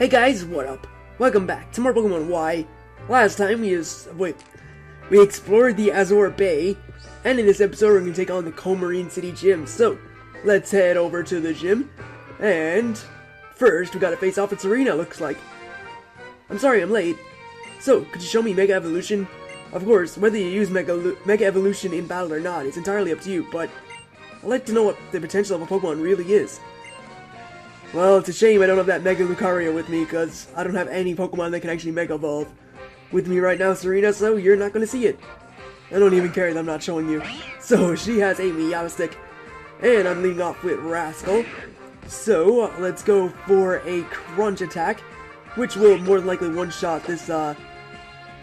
Hey guys, what up? Welcome back to more Pokemon Y. Last time we explored the Azure Bay, and in this episode we're going to take on the Coumarine City Gym. So, let's head over to the gym, and first we gotta face off with Serena, looks like. I'm sorry I'm late. So, could you show me Mega Evolution? Of course, whether you use Mega Evolution in battle or not, it's entirely up to you, but I'd like to know what the potential of a Pokemon really is. Well, it's a shame I don't have that Mega Lucario with me, because I don't have any Pokemon that can actually Mega Evolve with me right now, Serena, so you're not going to see it. I don't even care that I'm not showing you. So, she has a Meowstic, and I'm leading off with Rascal. So, let's go for a Crunch attack, which will more than likely one-shot this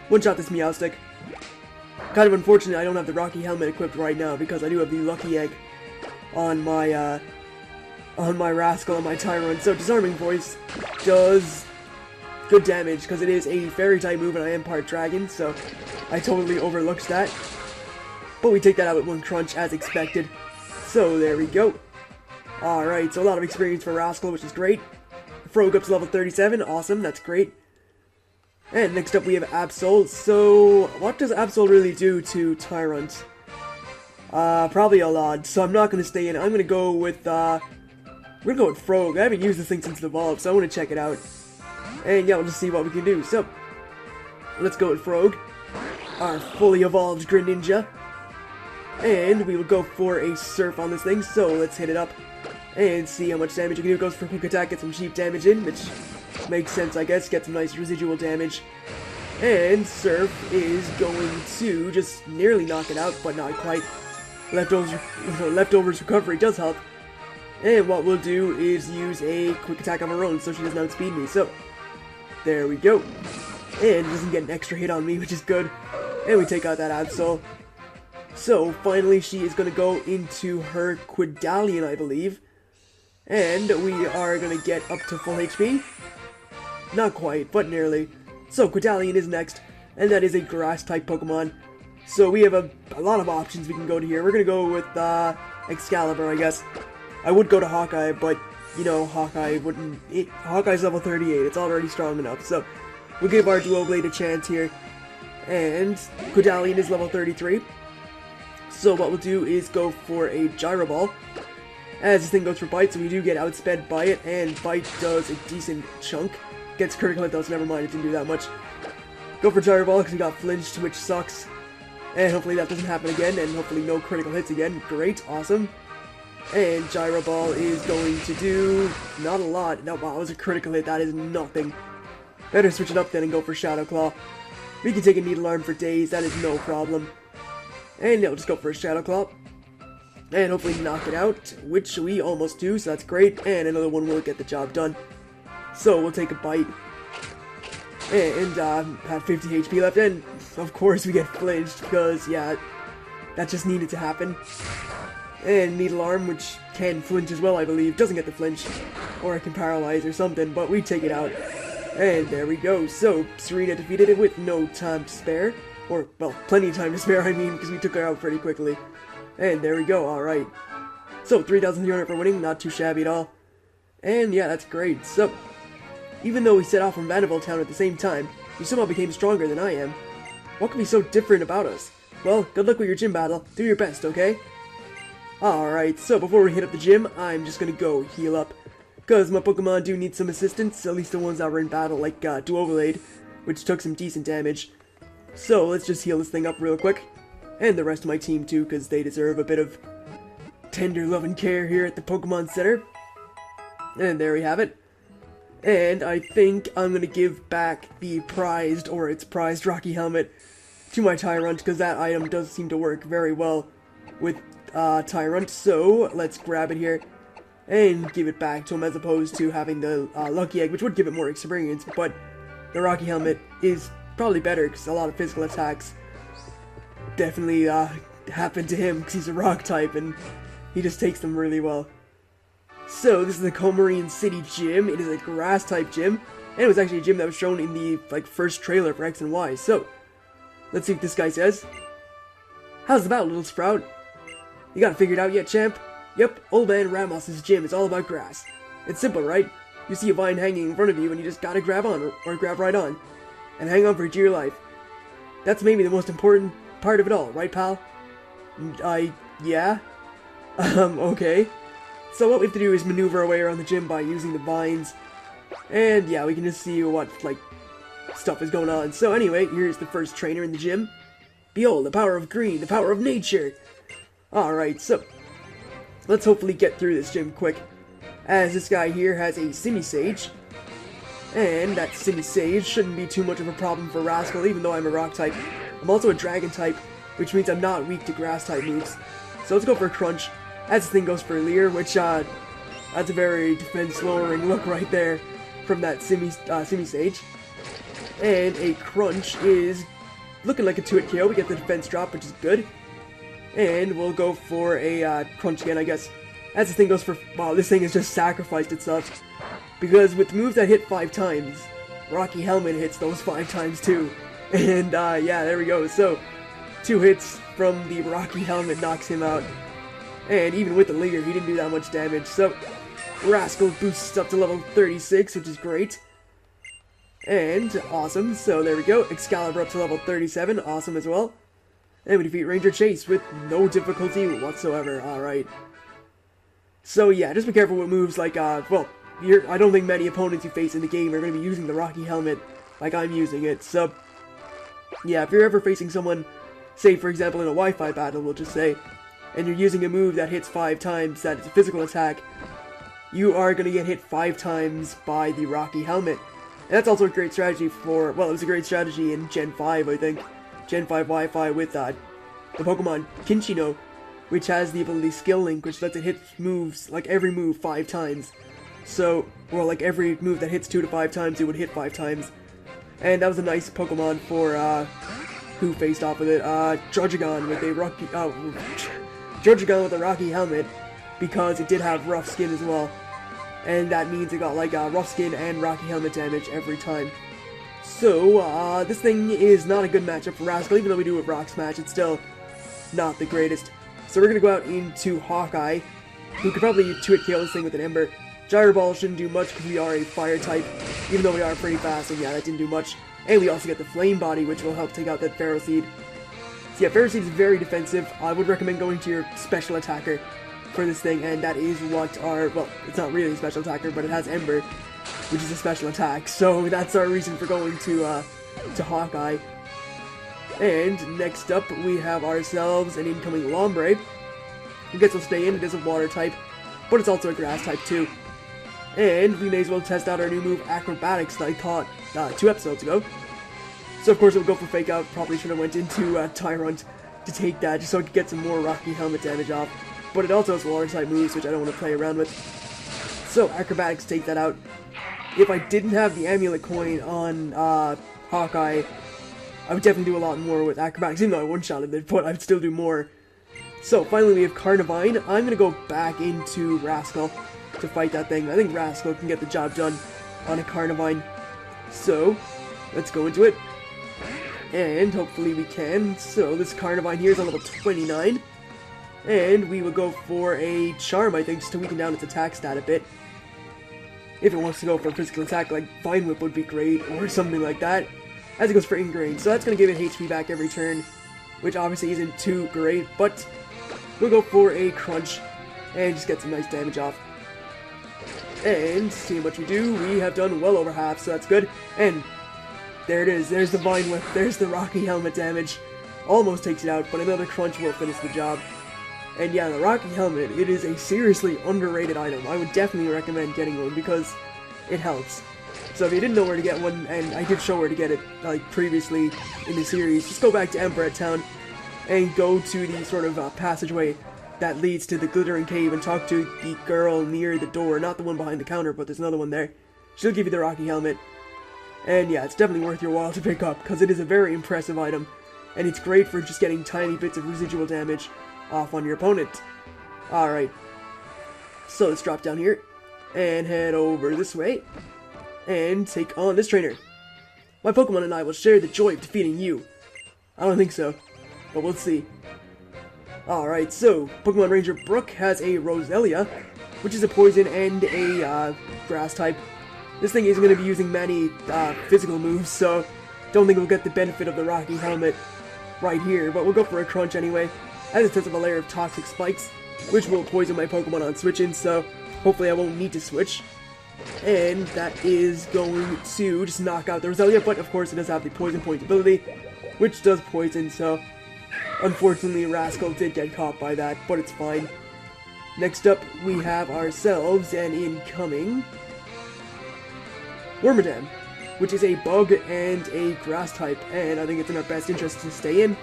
Meowstic. Kind of unfortunate I don't have the Rocky Helmet equipped right now, because I do have the Lucky Egg on my Rascal and my Tyrant. So Disarming Voice does good damage because it is a Fairy-type move and I am part Dragon, so I totally overlooked that. But we take that out with one Crunch as expected. So there we go. Alright, so a lot of experience for Rascal, which is great. Frog up to level 37, awesome, that's great. And next up we have Absol. So what does Absol really do to Tyrant? Probably a lot, so I'm not going to stay in. I'm going to go with we're going to go with Frog. I haven't used this thing since it evolved, so I want to check it out. And yeah, we'll just see what we can do. So, let's go with Frog, our fully evolved Greninja. And we will go for a Surf on this thing, so let's hit it up and see how much damage it can do. It goes for Quick Attack, get some cheap damage in, which makes sense, I guess. Get some nice residual damage. And Surf is going to just nearly knock it out, but not quite. Leftovers recovery does help. And what we'll do is use a Quick Attack of our own so she doesn't outspeed me. So, there we go. And doesn't get an extra hit on me, which is good. And we take out that Absol. So, finally she is going to go into her Quidalian, I believe. And we are going to get up to full HP. Not quite, but nearly. So, Quidalian is next. And that is a Grass-type Pokemon. So, we have a lot of options we can go to here. We're going to go with Excalibur, I guess. I would go to Hawkeye, but, you know, Hawkeye wouldn't... Hawkeye's level 38, it's already strong enough, so we'll give our Duo Blade a chance here. And Quidalian is level 33. So what we'll do is go for a Gyro Ball. As this thing goes for Bite, so we do get outsped by it, and Bite does a decent chunk. Gets critical hit though, so never mind, it didn't do that much. Go for Gyro Ball, because we got flinched, which sucks. And hopefully that doesn't happen again, and hopefully no critical hits again. Great, awesome. And Gyro Ball is going to do not a lot. No, wow, it was a critical hit. That is nothing. Better switch it up then and go for Shadow Claw. We can take a Needle Arm for days. That is no problem. And yeah, we'll just go for a Shadow Claw. And hopefully knock it out, which we almost do, so that's great. And another one will get the job done. So we'll take a Bite. And have 50 HP left. And of course we get flinched because, yeah, that just needed to happen. And Needle Arm, which can flinch as well, I believe. Doesn't get the flinch. Or it can paralyze or something, but we take it out. And there we go. So, Serena defeated it with no time to spare. Or, well, plenty of time to spare, I mean, because we took her out pretty quickly. And there we go, alright. So, 3,300 for winning, not too shabby at all. And yeah, that's great. So, even though we set off from Vanderbilt Town at the same time, you somehow became stronger than I am. What could be so different about us? Well, good luck with your gym battle. Do your best, okay? Alright, so before we hit up the gym, I'm just gonna go heal up. Because my Pokemon do need some assistance, at least the ones that were in battle, like Duo Blade, which took some decent damage. So let's just heal this thing up real quick. And the rest of my team too, because they deserve a bit of tender love and care here at the Pokemon Center. And there we have it. And I think I'm gonna give back the prized Rocky Helmet to my Tyrant, because that item does seem to work very well with Tyrant, so let's grab it here and give it back to him as opposed to having the Lucky Egg, which would give it more experience, but the Rocky Helmet is probably better because a lot of physical attacks definitely happen to him because he's a rock type and he just takes them really well. So this is the Coumarine City Gym. It is a grass type gym, and it was actually a gym that was shown in the first trailer for X and Y. So let's see what this guy says. How's the battle, little sprout? You got it figured out yet, champ? Yep, old man Ramos' gym is all about grass. It's simple, right? you see a vine hanging in front of you and you just gotta grab on, or grab right on, and hang on for dear life. That's maybe the most important part of it all, right, pal? Yeah? Okay. So what we have to do is maneuver our way around the gym by using the vines, and yeah, we can just see what, like, stuff is going on. So anyway, here's the first trainer in the gym. Behold, the power of green, the power of nature! Alright, so let's hopefully get through this gym quick, as this guy here has a Simisage, and that Simisage shouldn't be too much of a problem for Rascal, even though I'm a rock type. I'm also a dragon type, which means I'm not weak to grass type moves. So let's go for a Crunch, as the thing goes for Leer, which that's a very defense lowering look right there from that Simisage. And a Crunch is looking like a 2-hit KO. We get the defense drop, which is good. And we'll go for a Crunch again, I guess. As the thing goes for... Wow, this thing has just sacrificed itself. Because with moves that hit 5 times, Rocky Helmet hits those 5 times too. And yeah, there we go. So, 2 hits from the Rocky Helmet knocks him out. And even with the Leader, he didn't do that much damage. So, Rascal boosts up to level 36, which is great. And awesome. So there we go. Excalibur up to level 37, awesome as well. And we defeat Ranger Chase with no difficulty whatsoever. Alright. So yeah, just be careful with moves like, well, I don't think many opponents you face in the game are going to be using the Rocky Helmet like I'm using it. So, yeah, if you're ever facing someone, say for example in a Wi-Fi battle, we'll just say, and you're using a move that hits 5 times, that is a physical attack, you are going to get hit 5 times by the Rocky Helmet. And that's also a great strategy for, well, it was a great strategy in Gen 5, I think. Gen 5 Wi-Fi with the Pokemon Kinchino, which has the ability Skill Link, which lets it hit moves, like every move 5 times. So, well, like every move that hits 2 to 5 times, it would hit 5 times. And that was a nice Pokemon for, who faced off with it? Druddigon with a Rocky, Druddigon with a Rocky Helmet, because it did have rough skin as well. And that means it got like rough skin and Rocky Helmet damage every time. So, this thing is not a good matchup for Rascal. Even though we do a Rock Smash, it's still not the greatest. So we're going to go out into Hawkeye, who could probably 2-hit KO this thing with an Ember. Gyro Ball shouldn't do much because we are a Fire type, even though we are pretty fast, and yeah, that didn't do much. And we also get the Flame Body, which will help take out that Pharaoh Seed. So yeah, Pharaoh Seed is very defensive. I would recommend going to your Special Attacker for this thing, and that is what our, well, it's not really a Special Attacker, but it has Ember, which is a special attack. So that's our reason for going to Hawkeye. And next up, we have ourselves an incoming Lombre. It gets to stay in, it is a water type, but it's also a grass type too. And we may as well test out our new move, Acrobatics, that I taught 2 episodes ago. So of course it would go for Fake Out, probably should have went into Tyrant to take that, just so I could get some more Rocky Helmet damage off. But it also has water type moves, which I don't want to play around with. So Acrobatics take that out. If I didn't have the Amulet Coin on Hawkeye, I would definitely do a lot more with Acrobatics, even though I one-shotted it, but I would still do more. So, finally we have Carnivine. I'm going to go back into Rascal to fight that thing. I think Rascal can get the job done on a Carnivine. So, let's go into it. And hopefully we can. So, this Carnivine here is on level 29. And we will go for a Charm, I think, just to weaken down its attack stat a bit. If it wants to go for a physical attack, like Vine Whip would be great, or something like that. As it goes for Ingrained. So that's going to give it HP back every turn, which obviously isn't too great, but we'll go for a Crunch and just get some nice damage off. And seeing what we do, we have done well over half, so that's good. And there it is, there's the Vine Whip, there's the Rocky Helmet damage. Almost takes it out, but another Crunch will finish the job. And yeah, the Rocky Helmet, it is a seriously underrated item. I would definitely recommend getting one because it helps. So if you didn't know where to get one, and I did show where to get it, like, previously in the series, just go back to Emperor Town and go to the sort of passageway that leads to the Glittering Cave and talk to the girl near the door, not the one behind the counter, but there's another one there. She'll give you the Rocky Helmet. And yeah, it's definitely worth your while to pick up, because it is a very impressive item, and it's great for just getting tiny bits of residual damage off on your opponent. Alright, so let's drop down here, and head over this way, and take on this trainer. My Pokemon and I will share the joy of defeating you. I don't think so, but we'll see. Alright, so, Pokemon Ranger Brooke has a Roselia, which is a poison and a grass type. this thing isn't going to be using many physical moves, so don't think we'll get the benefit of the Rocky Helmet right here, but we'll go for a Crunch anyway, as it sets up a layer of toxic spikes, which will poison my Pokemon on switching, so hopefully I won't need to switch. And that is going to just knock out the Roselia, but of course it does have the Poison Point ability, which does poison, so unfortunately Rascal did get caught by that, but it's fine. Next up, we have ourselves an incoming Wormadam, which is a bug and a grass type, and I think it's in our best interest to stay in,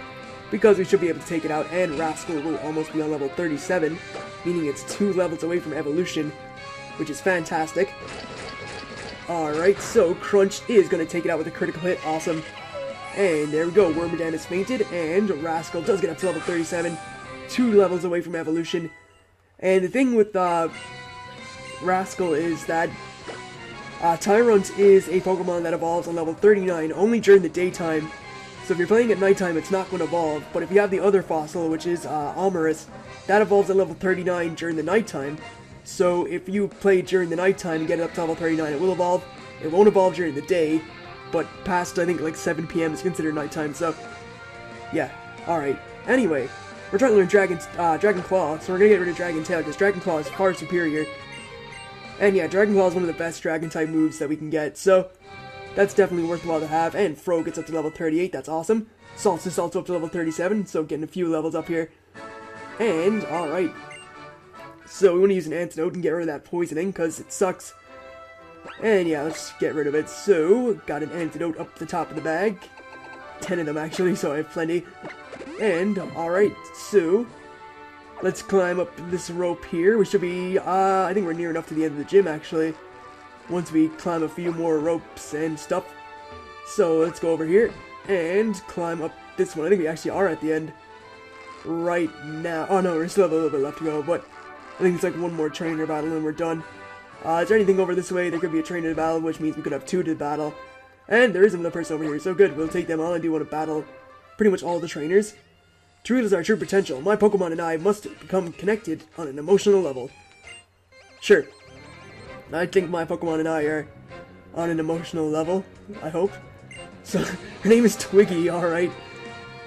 because we should be able to take it out, and Rascal will almost be on level 37, meaning it's 2 levels away from evolution, which is fantastic. Alright, so Crunch is going to take it out with a critical hit, awesome. And there we go, Wormadam is fainted, and Rascal does get up to level 37, 2 levels away from evolution. And the thing with Rascal is that Tyrant is a Pokemon that evolves on level 39 only during the daytime. So if you're playing at nighttime, it's not going to evolve. But if you have the other fossil, which is Almaris, that evolves at level 39 during the nighttime. So if you play during the nighttime and get it up to level 39, it will evolve. It won't evolve during the day, but past, I think, like 7 PM is considered nighttime, so yeah, alright. Anyway, we're trying to learn Dragon Claw, so we're gonna get rid of Dragon Tail, because Dragon Claw is far superior. And yeah, Dragon Claw is one of the best Dragon-type moves that we can get, so that's definitely worthwhile to have. And Fro gets up to level 38, that's awesome. Salts is also up to level 37, so getting a few levels up here. And, alright. So we want to use an antidote and get rid of that poisoning, because it sucks. And yeah, let's get rid of it. So, got an antidote up the top of the bag. 10 of them actually, so I have plenty. And, alright, so let's climb up this rope here. We should be, I think we're near enough to the end of the gym actually, once we climb a few more ropes and stuff. So let's go over here and climb up this one. I think we actually are at the end right now. Oh no, we still have a little bit left to go, but I think it's like one more trainer battle and we're done. Is there anything over this way? There could be a trainer battle, which means we could have 2 to battle. And there is another person over here, so good. We'll take them on. I do want to battle pretty much all the trainers. To realize our true potential, my Pokemon and I must become connected on an emotional level. Sure. I think my Pokemon and I are on an emotional level, I hope. So, her name is Twiggy, alright.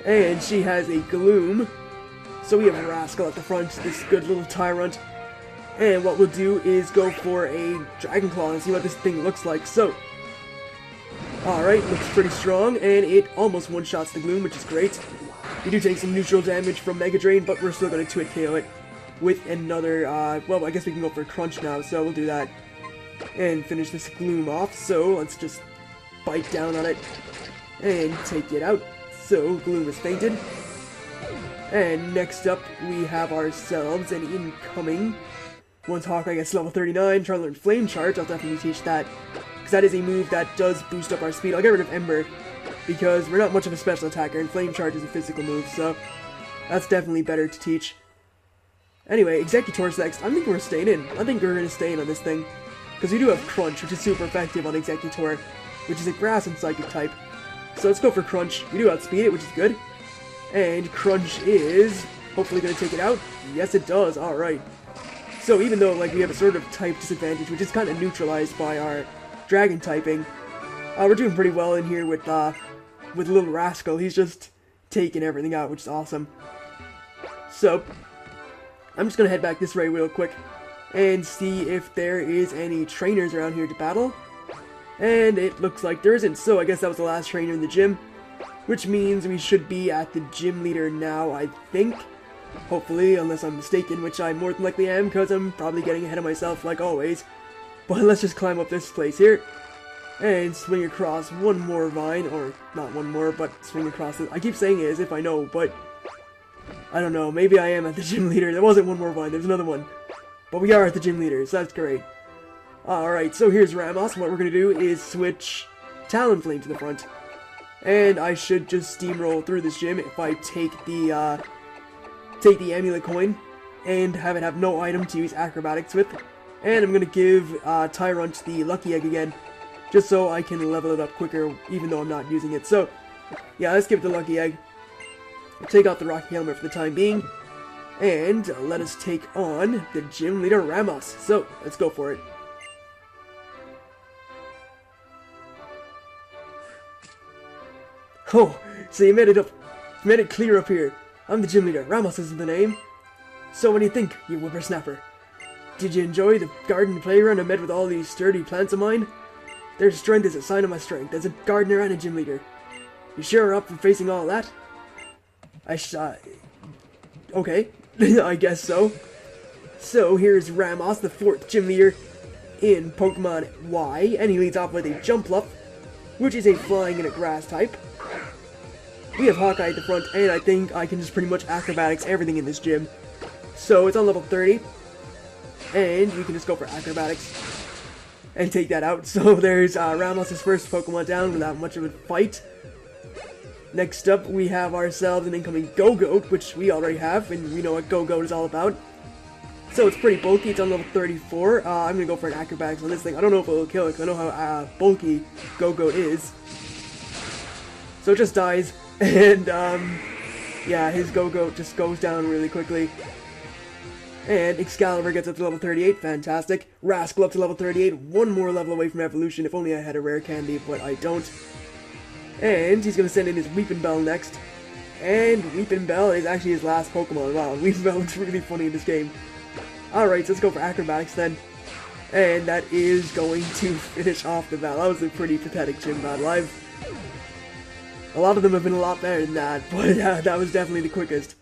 And she has a Gloom. So we have a Rascal at the front, this good little Tyrant. And what we'll do is go for a Dragon Claw and see what this thing looks like. So, alright, looks pretty strong, and it almost one-shots the Gloom, which is great. We do take some neutral damage from Mega Drain, but we're still going to 2-hit KO it with another, well, I guess we can go for a Crunch now, so we'll do that. And finish this Gloom off, so let's just bite down on it and take it out. So, Gloom is fainted. And next up, we have ourselves an incoming Once Hawkeye gets level 39, try to learn Flame Charge. I'll definitely teach that, because that is a move that does boost up our speed. I'll get rid of Ember, because we're not much of a special attacker, and Flame Charge is a physical move, so that's definitely better to teach. Anyway, Executor's next. I'm thinking we're staying in. I think we're going to stay in on this thing, because we do have Crunch, which is super effective on Executor, which is a Grass and Psychic type. So let's go for Crunch. We do outspeed it, which is good. And Crunch is hopefully going to take it out. Yes, it does. Alright. So even though like we have a sort of type disadvantage, which is kind of neutralized by our Dragon typing, we're doing pretty well in here with Little Rascal. He's just taking everything out, which is awesome. So I'm just going to head back this way real quick and see if there is any trainers around here to battle. And it looks like there isn't, so I guess that was the last trainer in the gym, which means we should be at the gym leader now, I think. Hopefully, unless I'm mistaken, which I more than likely am, because I'm probably getting ahead of myself like always. But let's just climb up this place here and swing across one more vine, or not one more, but swing across it. I keep saying it as if I know, but I don't know, maybe I am at the gym leader. There wasn't one more vine, there's another one. But we are at the gym leader, so that's great. Alright, so here's Ramos. What we're going to do is switch Talonflame to the front. And I should just steamroll through this gym if I take the Amulet Coin and have it have no item to use Acrobatics with. And I'm going to give Tyrant the Lucky Egg again, just so I can level it up quicker, even though I'm not using it. So, yeah, let's give it the Lucky Egg. Take out the Rocky Helmet for the time being. And let us take on the Gym Leader Ramos. So, let's go for it. Oh, so you made it up. You made it clear up here. I'm the gym leader. Ramos isn't the name. So what do you think, you whippersnapper? Did you enjoy the garden playground I met with all these sturdy plants of mine? Their strength is a sign of my strength as a gardener and a gym leader. You sure are up for facing all that? Okay, I guess so. So here's Ramos, the 4th gym leader in Pokemon Y, and he leads off with a Jumpluff, which is a flying and a grass type. We have Hawkeye at the front, and I think I can just pretty much acrobatics everything in this gym. So it's on level 30, and we can just go for acrobatics and take that out. So there's Ramos' first Pokemon down without much of a fight. Next up, we have ourselves an incoming Go-Goat, which we already have, and we know what Go-Goat is all about. So it's pretty bulky, it's on level 34. I'm gonna go for an acrobatics on this thing. I don't know if it will kill it, because I know how bulky Go-Goat is. So it just dies, and yeah, his Go-Goat just goes down really quickly. And Excalibur gets up to level 38, fantastic. Rascal up to level 38, one more level away from evolution. If only I had a rare candy, but I don't. And he's going to send in his Weepinbell next. And Weepinbell is actually his last Pokemon. Wow, Weepinbell looks really funny in this game. Alright, so let's go for acrobatics then. And that is going to finish off the battle. That was a pretty pathetic gym battle. A lot of them have been a lot better than that, but that was definitely the quickest.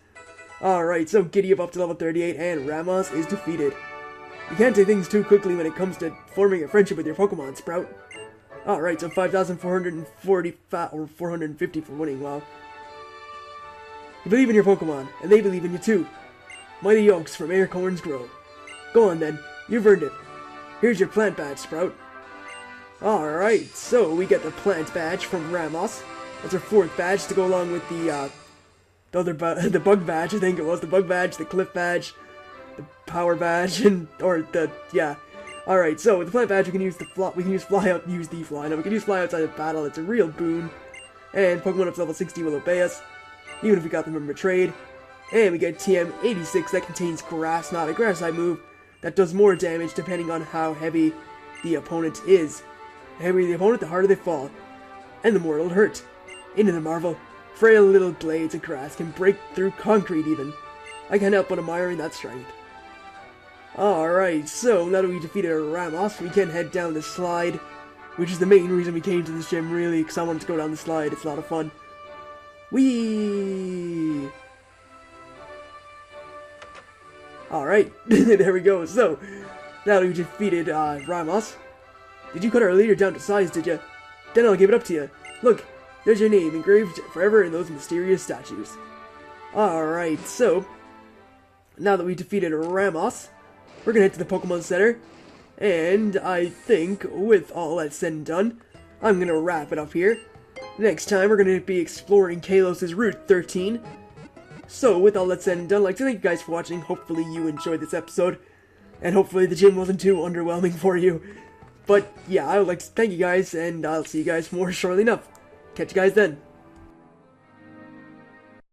Alright, so Giddy up to level 38, and Ramos is defeated. You can't do things too quickly when it comes to forming a friendship with your Pokemon, Sprout. Alright, so 5,445 or 450 for winning, wow. You believe in your Pokemon, and they believe in you too. Mighty Oaks from Acorns Grove. Go on then, you've earned it. Here's your plant badge, Sprout. Alright, so we get the plant badge from Ramos. That's our 4th badge to go along with the the bug badge, I think it was. The bug badge, the cliff badge, the power badge, and, yeah. Alright, so with the plant badge, we can use fly out, use the fly. Now we can use fly outside of battle, it's a real boon. And Pokemon up to level 60 will obey us, even if we got them from a trade. And we get TM86 that contains Grass, not a grass type move, that does more damage depending on how heavy the opponent is. The heavier the opponent, the harder they fall, and the more it'll hurt. Into the Marvel, frail little blades of grass can break through concrete even. I can't help but admiring that strength. Alright, so now that we defeated Ramos, we can head down the slide, which is the main reason we came to this gym, really, because I wanted to go down the slide. It's a lot of fun. Whee! Alright, there we go. So, now that we defeated Ramos, did you cut our leader down to size, did you? Then I'll give it up to you. Look, there's your name engraved forever in those mysterious statues. Alright, so, now that we defeated Ramos, we're gonna head to the Pokemon Center, and I think, with all that's said and done, I'm gonna wrap it up here. Next time, we're gonna be exploring Kalos' Route 13. So, with all that said and done, I'd like to thank you guys for watching. Hopefully you enjoyed this episode, and hopefully the gym wasn't too underwhelming for you. But, yeah, I would like to thank you guys, and I'll see you guys more shortly enough. Catch you guys then.